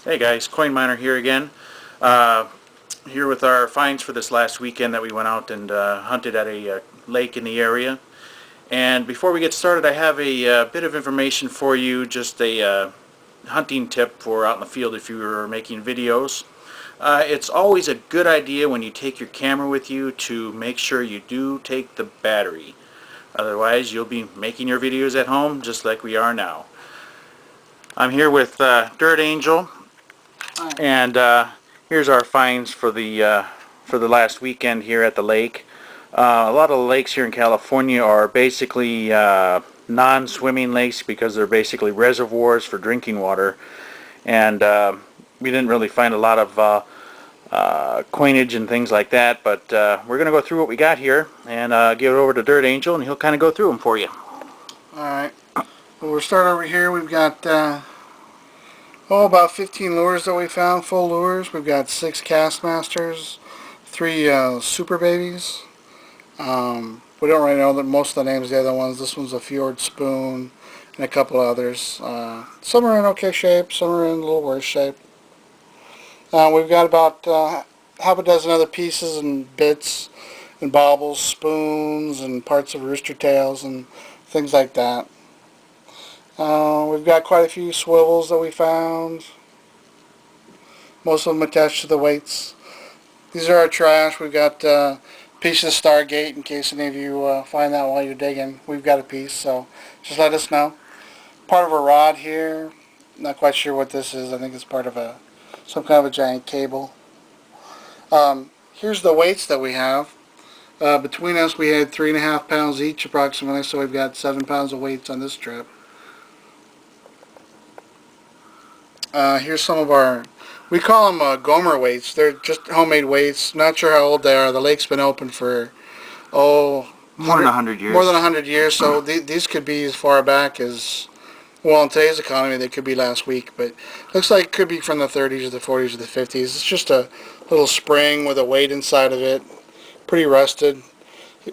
Hey guys, Coin Miner here again. Uh, here with our finds for this last weekend that we went out and hunted at a lake in the area. And before we get started, I have a bit of information for you, just a hunting tip for out in the field if you were making videos. It's always a good idea when you take your camera with you to make sure you do take the battery. Otherwise, you'll be making your videos at home just like we are now. I'm here with Dirt Angel. And here's our finds for the last weekend here at the lake. A lot of the lakes here in California are basically non-swimming lakes because they're basically reservoirs for drinking water. And we didn't really find a lot of coinage and things like that, but we're going to go through what we got here and give it over to Dirt Angel, and he'll kind of go through them for you. Alright, well, we'll start over here. We've got about 15 lures that we found, full lures. We've got 6 Castmasters, 3 Super Babies. We don't really know most of the names of the other ones. This one's a Fjord Spoon and a couple others. Some are in okay shape, some are in a little worse shape. We've got about half a dozen other pieces and bits and baubles, spoons, and parts of rooster tails and things like that. We've got quite a few swivels that we found. Most of them attached to the weights. These are our trash. We've got a piece of Stargate in case any of you find that while you're digging. We've got a piece, so just let us know. Part of a rod here. Not quite sure what this is. I think it's part of some kind of a giant cable. Here's the weights that we have. Between us we had 3.5 pounds each approximately, so we've got 7 pounds of weights on this trip. Here's some of our, we call them Gomer weights. They're just homemade weights. Not sure how old they are. The lake's been open for, more than 100 years. More than 100 years, so these could be as far back as, well, in today's economy, they could be last week, but looks like it could be from the 30s or the 40s or the 50s. It's just a little spring with a weight inside of it. Pretty rusted.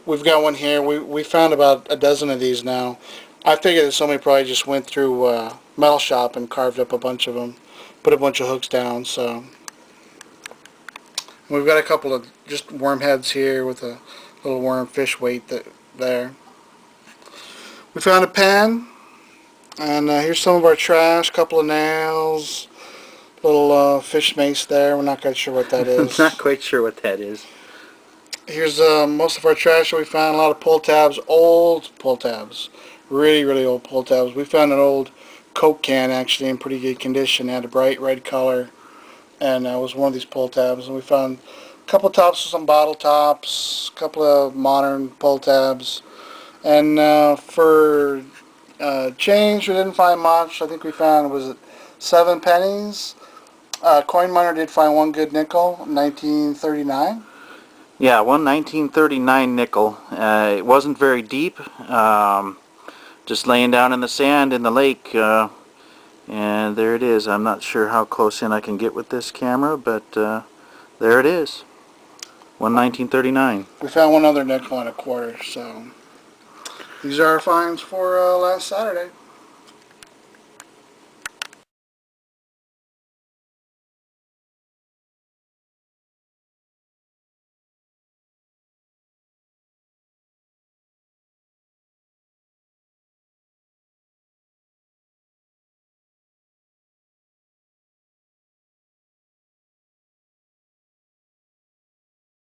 We've got one here. We found about a dozen of these now. I figured that somebody probably just went through metal shop and carved up a bunch of them, put a bunch of hooks down. So we've got a couple of just worm heads here with a little worm fish weight there. We found a pen, and here's some of our trash. Couple of nails, little fish mace there. We're not quite sure what that is. Not quite sure what that is. Here's most of our trash that we found. A lot of pull tabs, old pull tabs. Really old pull tabs. We found an old Coke can actually in pretty good condition. It had a bright red color, and it was one of these pull tabs. And we found a couple of tops of some bottle tops, a couple of modern pull tabs. And for change, we didn't find much. I think we found, was it 7 pennies? Coin Miner did find one good nickel, 1939. Yeah, one 1939 nickel. It wasn't very deep. Just laying down in the sand in the lake, and there it is. I'm not sure how close in I can get with this camera, but there it is. One 1939. We found one other nickel and a quarter, so these are our finds for last Saturday.